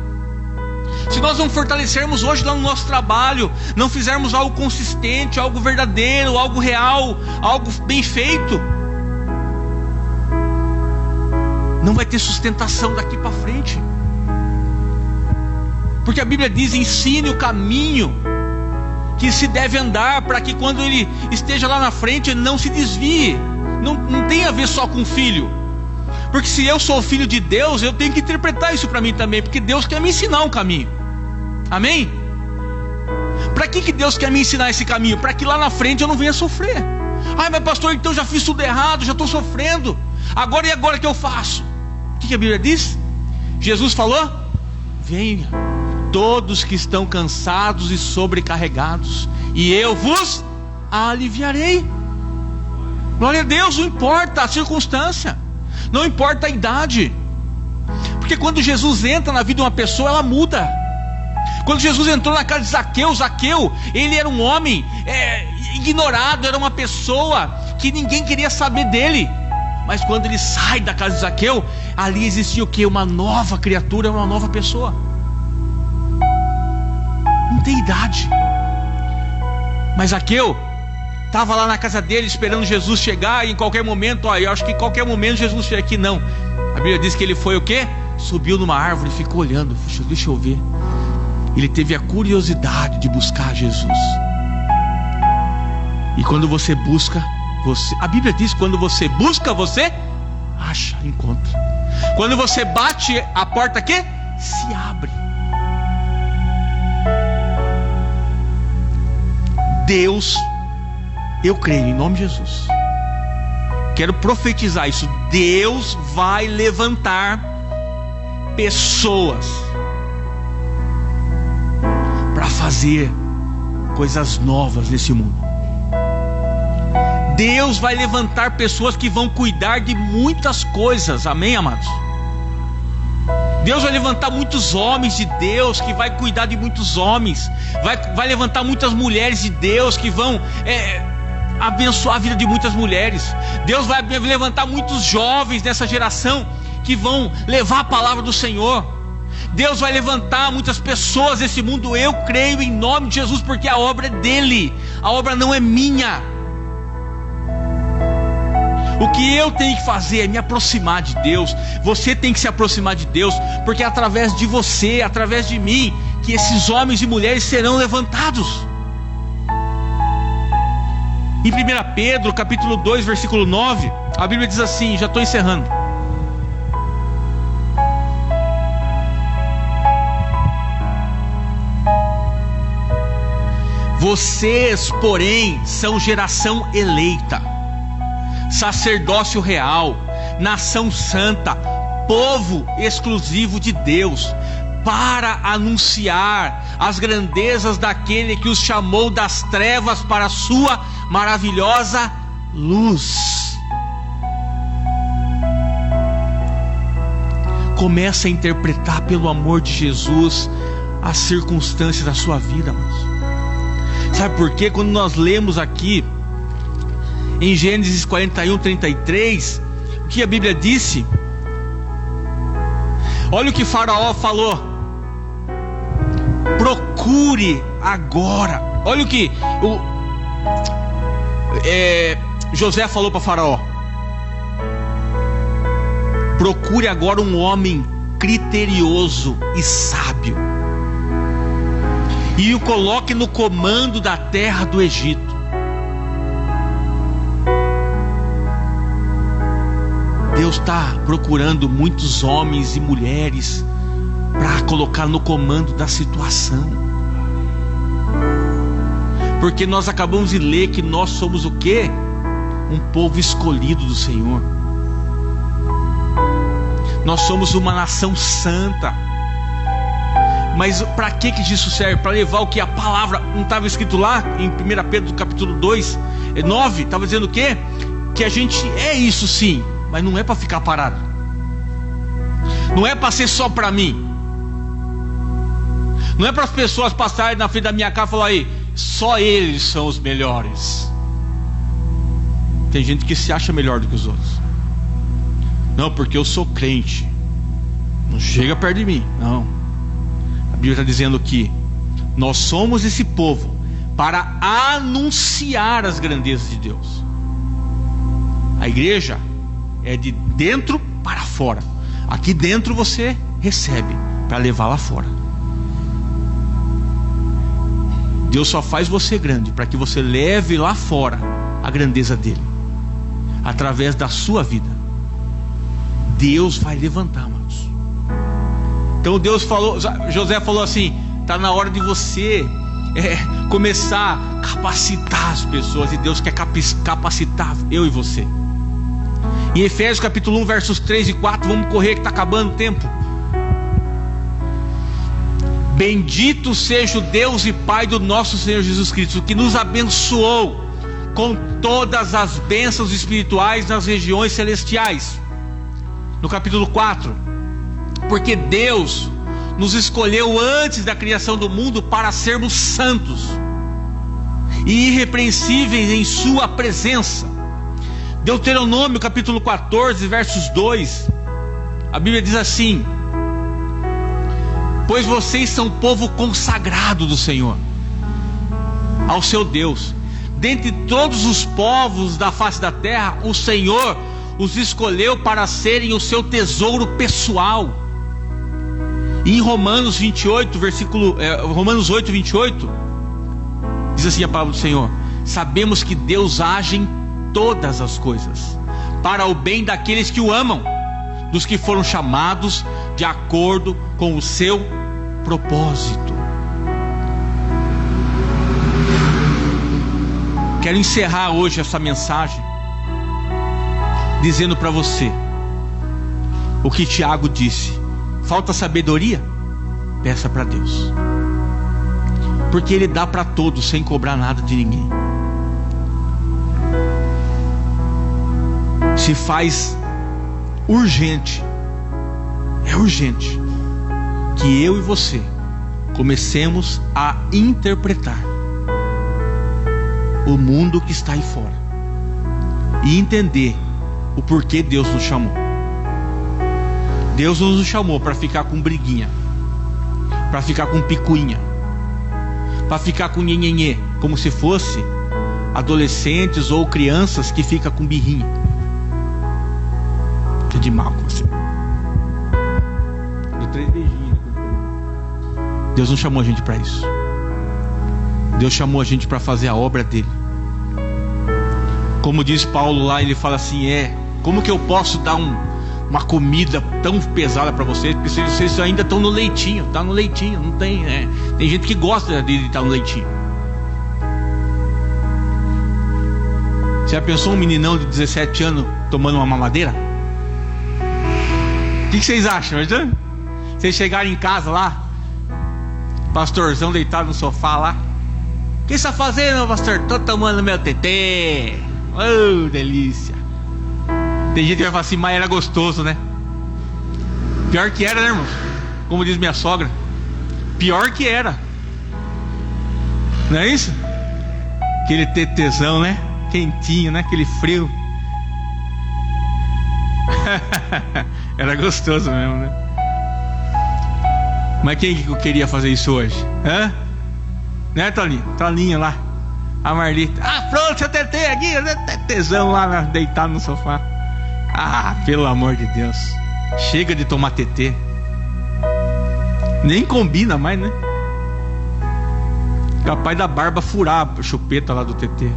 se nós não fortalecermos hoje lá no nosso trabalho, não fizermos algo consistente, algo verdadeiro, algo real, algo bem feito, não vai ter sustentação daqui para frente. Porque a Bíblia diz: ensine o caminho que se deve andar, para que quando ele esteja lá na frente ele não se desvie. Não tem a ver só com o filho, porque se eu sou filho de Deus, eu tenho que interpretar isso para mim também, porque Deus quer me ensinar um caminho. Amém? Para que Deus quer me ensinar esse caminho? Para que lá na frente eu não venha sofrer. Ai, mas pastor, então já fiz tudo errado, já estou sofrendo, agora e agora que eu faço? O que a Bíblia diz? Jesus falou: venha todos que estão cansados e sobrecarregados, e eu vos aliviarei. Glória a Deus. Não importa a circunstância, não importa a idade, porque quando Jesus entra na vida de uma pessoa, ela muda. Quando Jesus entrou na casa de Zaqueu, ele era um homem ignorado, era uma pessoa que ninguém queria saber dele. Mas quando ele sai da casa de Zaqueu, ali existia o quê? Uma nova criatura, uma nova pessoa. Não tem idade. Mas Zaqueu estava lá na casa dele esperando Jesus chegar, e em qualquer momento, eu acho que em qualquer momento Jesus chega aqui. Não, a Bíblia diz que ele foi o quê? Subiu numa árvore e ficou olhando. Puxa, deixa eu ver. Ele teve a curiosidade de buscar Jesus. E quando você busca, a Bíblia diz: quando você busca, você acha, encontra. Quando você bate, a porta que se abre. Deus, eu creio em nome de Jesus, quero profetizar isso: Deus vai levantar pessoas para fazer coisas novas nesse mundo. Deus vai levantar pessoas que vão cuidar de muitas coisas. Amém, amados? Deus vai levantar muitos homens de Deus que vai cuidar de muitos homens. Vai levantar muitas mulheres de Deus que vão abençoar a vida de muitas mulheres. Deus vai levantar muitos jovens dessa geração que vão levar a palavra do Senhor. Deus vai levantar muitas pessoas desse mundo. Eu creio em nome de Jesus, porque a obra é dele, a obra não é minha. O que eu tenho que fazer é me aproximar de Deus. Você tem que se aproximar de Deus, porque é através de você, através de mim, que esses homens e mulheres serão levantados. Em 1 Pedro capítulo 2 versículo 9, a Bíblia diz assim, já estou encerrando: vocês, porém, são geração eleita, sacerdócio real, nação santa, povo exclusivo de Deus, para anunciar as grandezas daquele que os chamou das trevas para a sua maravilhosa luz. Comece a interpretar, pelo amor de Jesus, as circunstâncias da sua vida, irmãos. Sabe por quê? Quando nós lemos aqui em Gênesis 41:33, o que a Bíblia disse? Olha o que Faraó falou: procure agora. Olha o que José falou para Faraó: procure agora um homem criterioso e sábio, e o coloque no comando da terra do Egito. Deus está procurando muitos homens e mulheres para colocar no comando da situação, porque nós acabamos de ler que nós somos o quê? Um povo escolhido do Senhor. Nós somos uma nação santa. Mas para que isso serve? Para levar o que a palavra, não estava escrito lá em 1 Pedro capítulo 2, 9, estava dizendo o quê? Que a gente é isso sim, mas não é para ficar parado. Não é para ser só para mim. Não é para as pessoas passarem na frente da minha casa e falar aí, só eles são os melhores. Tem gente que se acha melhor do que os outros. Não, porque eu sou crente. Não chega perto de mim. Não. A Bíblia está dizendo que nós somos esse povo para anunciar as grandezas de Deus. A igreja é de dentro para fora. Aqui dentro você recebe para levar lá fora. Deus só faz você grande para que você leve lá fora a grandeza dele, através da sua vida. Deus vai levantar, amados. Então Deus falou, José falou assim: está na hora de você começar a capacitar as pessoas. E Deus quer capacitar eu e você. Em Efésios capítulo 1 versos 3 e 4, vamos correr que está acabando o tempo. Bendito seja o Deus e Pai do nosso Senhor Jesus Cristo, que nos abençoou com todas as bênçãos espirituais nas regiões celestiais. No capítulo 4, porque Deus nos escolheu antes da criação do mundo para sermos santos e irrepreensíveis em sua presença. Deuteronômio capítulo 14 versos 2, a Bíblia diz assim: pois vocês são povo consagrado do Senhor, ao seu Deus. Dentre todos os povos da face da terra, o Senhor os escolheu para serem o seu tesouro pessoal. E em Romanos 28, Romanos 8, 28, diz assim a palavra do Senhor: sabemos que Deus age em todas as coisas para o bem daqueles que o amam, dos que foram chamados de acordo com o seu propósito. Quero encerrar hoje essa mensagem dizendo para você o que Tiago disse: falta sabedoria? Peça para Deus, porque Ele dá para todos sem cobrar nada de ninguém. Se faz urgente, é urgente que eu e você comecemos a interpretar o mundo que está aí fora e entender o porquê Deus nos chamou. Deus nos chamou para ficar com briguinha, para ficar com picuinha, para ficar com nhenhenhê, como se fosse adolescentes ou crianças que ficam com birrinha. Que de mal com você. Deu 3 beijinhos. Deus não chamou a gente para isso. Deus chamou a gente para fazer a obra dele. Como diz Paulo lá, ele fala assim: como que eu posso dar uma comida tão pesada para vocês? Porque vocês ainda estão no leitinho. Tá no leitinho, não tem. Tem gente que gosta de estar no leitinho. Você já pensou um meninão de 17 anos tomando uma mamadeira? O que vocês acham? Vocês chegarem em casa lá, pastorzão deitado no sofá lá: o que você está fazendo, pastor? Tô tomando meu tetê. Oh, delícia. Tem gente que vai falar assim: mas era gostoso, né? Pior que era, né, irmão? Como diz minha sogra, pior que era. Não é isso? Aquele tetezão, né? Quentinho, né? Aquele frio. Era gostoso mesmo, né? Mas quem que queria fazer isso hoje? Hã? Né, Toninho? Toninho lá, a Marlita: pronto, seu tetê aqui, tetezão lá, deitado no sofá. Pelo amor de Deus, chega de tomar tetê. Nem combina mais, né? Capaz da barba furar a chupeta lá do tetê.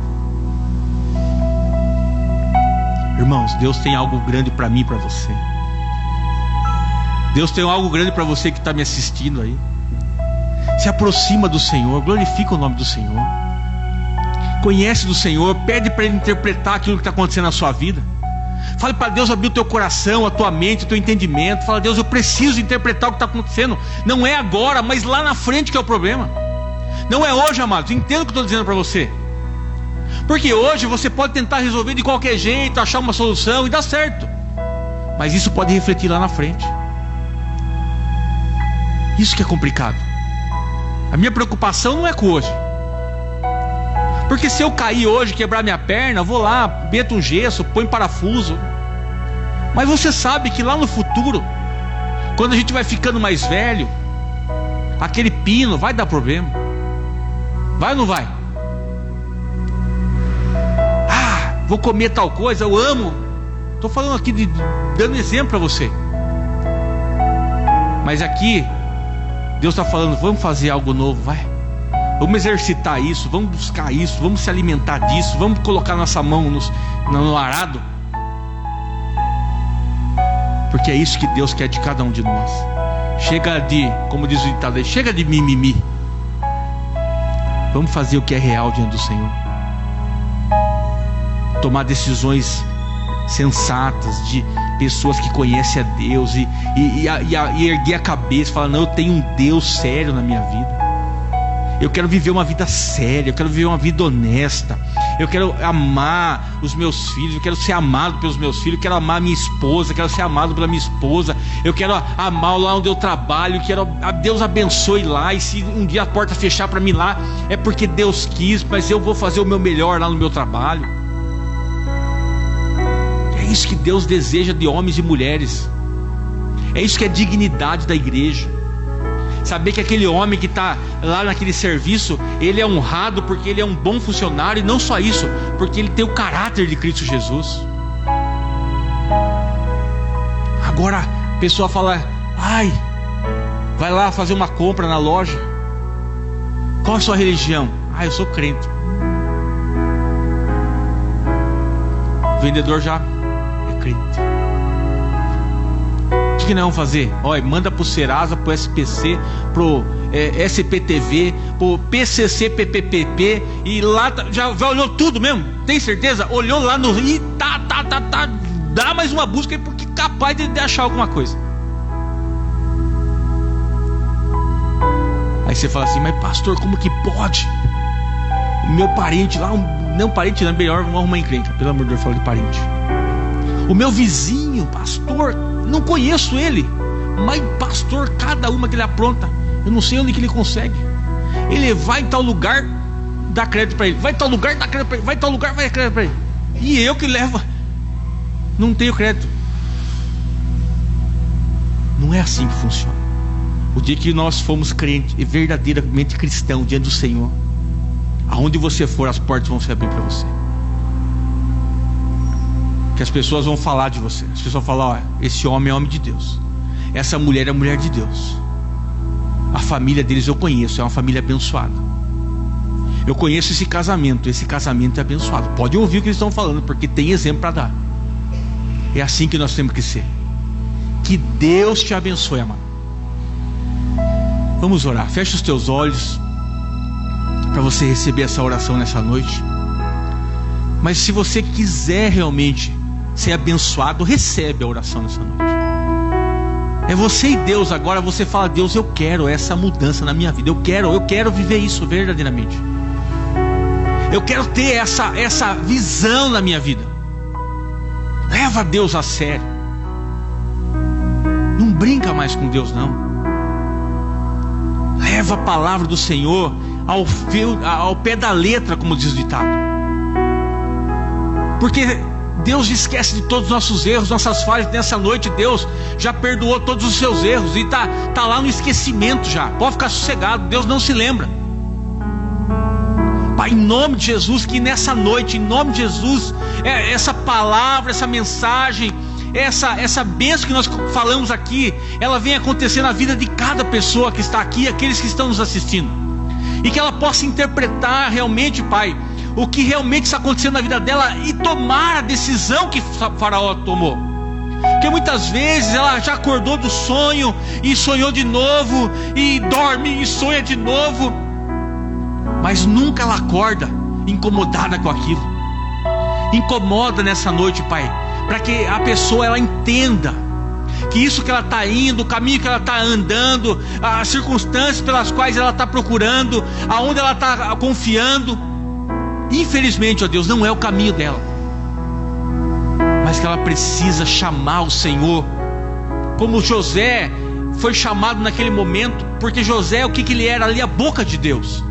Irmãos, Deus tem algo grande para mim e para você. Deus tem algo grande para você que está me assistindo aí. Se aproxima do Senhor, glorifica o nome do Senhor, conhece do Senhor, pede para Ele interpretar aquilo que está acontecendo na sua vida. Fale para Deus abrir o teu coração, a tua mente, o teu entendimento. Fala: Deus, eu preciso interpretar o que está acontecendo. Não é agora, mas lá na frente que é o problema. Não é hoje, amados. Entenda o que eu estou dizendo para você. Porque hoje você pode tentar resolver de qualquer jeito, achar uma solução e dar certo, mas isso pode refletir lá na frente. Isso que é complicado. A minha preocupação não é com hoje, porque se eu cair hoje, quebrar minha perna, eu vou lá, meto um gesso, põe parafuso. Mas você sabe que lá no futuro, quando a gente vai ficando mais velho, aquele pino vai dar problema. Vai ou não vai? Vou comer tal coisa, eu amo. Estou falando aqui, dando exemplo para você. Mas aqui Deus está falando: vamos fazer algo novo, vai. Vamos exercitar isso, vamos buscar isso, vamos se alimentar disso, vamos colocar nossa mão no arado. Porque é isso que Deus quer de cada um de nós. Chega de, como diz o ditado aí, chega de mimimi. Vamos fazer o que é real diante do Senhor. Tomar decisões sensatas, de pessoas que conhecem a Deus, e erguer a cabeça e falar: não, eu tenho um Deus sério na minha vida. Eu quero viver uma vida séria, eu quero viver uma vida honesta, eu quero amar os meus filhos, eu quero ser amado pelos meus filhos, eu quero amar a minha esposa, eu quero ser amado pela minha esposa, eu quero amar lá onde eu trabalho, eu quero a Deus abençoe lá, e se um dia a porta fechar para mim lá, é porque Deus quis, mas eu vou fazer o meu melhor lá no meu trabalho. É isso que Deus deseja de homens e mulheres. É isso que é dignidade da igreja. Saber que aquele homem que está lá naquele serviço, ele é honrado porque ele é um bom funcionário. E não só isso, porque ele tem o caráter de Cristo Jesus. Agora a pessoa fala: ai, vai lá fazer uma compra na loja. Qual é a sua religião? Ah, eu sou crente. O vendedor já é crente. O que nós vamos fazer? Olha, manda pro Serasa, pro SPC, pro SPTV, pro PCC, PPPP, e lá já olhou tudo mesmo? Tem certeza? Olhou lá no e tá, dá mais uma busca aí, porque é capaz de achar alguma coisa. Aí você fala assim: mas pastor, como que pode? O meu parente lá, não parente não, melhor vamos arrumar encrenca, pelo amor de Deus, fala de parente. O meu vizinho, pastor, não conheço ele, mas pastor, cada uma que ele apronta, eu não sei onde que ele consegue. Ele vai em tal lugar, dá crédito para ele, vai em tal lugar, dá crédito para ele, vai em tal lugar, vai dar crédito para ele. E eu que levo, não tenho crédito. Não é assim que funciona. O dia que nós fomos crentes e verdadeiramente cristão diante do Senhor, aonde você for, as portas vão se abrir para você. Que as pessoas vão falar de você. As pessoas vão falar: olha, esse homem é homem de Deus, essa mulher é mulher de Deus. A família deles eu conheço, é uma família abençoada. Eu conheço esse casamento é abençoado. Pode ouvir o que eles estão falando, porque tem exemplo para dar. É assim que nós temos que ser. Que Deus te abençoe, amado. Vamos orar. Fecha os teus olhos para você receber essa oração nessa noite. Mas se você quiser realmente ser abençoado, recebe a oração nessa noite. É você e Deus. Agora você fala: Deus, eu quero essa mudança na minha vida. Eu quero viver isso verdadeiramente. Eu quero ter essa visão na minha vida. Leva Deus a sério. Não brinca mais com Deus, não. Leva a palavra do Senhor ao pé da letra, como diz o ditado. Porque Deus esquece de todos os nossos erros, nossas falhas. Nessa noite Deus já perdoou todos os seus erros e tá lá no esquecimento já. Pode ficar sossegado, Deus não se lembra. Pai, em nome de Jesus, que nessa noite, em nome de Jesus, essa palavra, essa mensagem, essa bênção que nós falamos aqui, ela venha acontecer na vida de cada pessoa que está aqui, aqueles que estão nos assistindo, e que ela possa interpretar realmente, Pai, o que realmente está acontecendo na vida dela e tomar a decisão que Faraó tomou. Porque muitas vezes ela já acordou do sonho e sonhou de novo, e dorme e sonha de novo, mas nunca ela acorda incomodada com aquilo. Incomoda nessa noite, Pai, para que a pessoa ela entenda que isso que ela está indo, o caminho que ela está andando, as circunstâncias pelas quais ela está procurando, aonde ela está confiando, infelizmente, ó Deus, não é o caminho dela, mas que ela precisa chamar o Senhor, como José foi chamado naquele momento, porque José, o que ele era ali? A boca de Deus,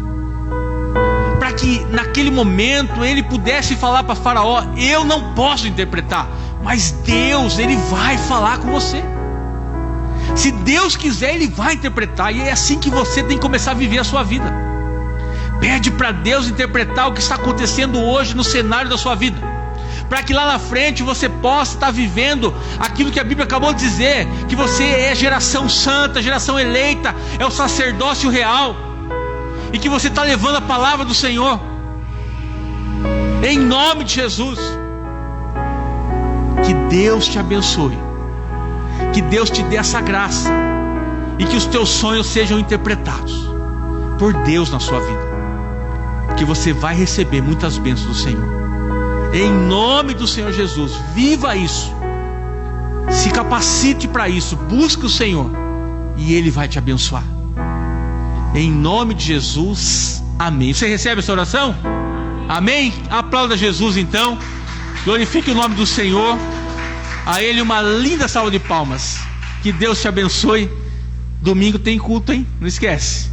para que naquele momento ele pudesse falar para Faraó: eu não posso interpretar, mas Deus, Ele vai falar com você. Se Deus quiser, Ele vai interpretar. E é assim que você tem que começar a viver a sua vida. Pede para Deus interpretar o que está acontecendo hoje no cenário da sua vida, para que lá na frente você possa estar vivendo aquilo que a Bíblia acabou de dizer, que você é geração santa, geração eleita, é o sacerdócio real, e que você está levando a palavra do Senhor, em nome de Jesus. Que Deus te abençoe, que Deus te dê essa graça, e que os teus sonhos sejam interpretados por Deus na sua vida, que você vai receber muitas bênçãos do Senhor, em nome do Senhor Jesus. Viva isso, se capacite para isso, busque o Senhor e Ele vai te abençoar, em nome de Jesus, amém. Você recebe essa oração? Amém? Aplauda Jesus então, glorifique o nome do Senhor, a Ele uma linda salva de palmas. Que Deus te abençoe. Domingo tem culto, hein? Não esquece.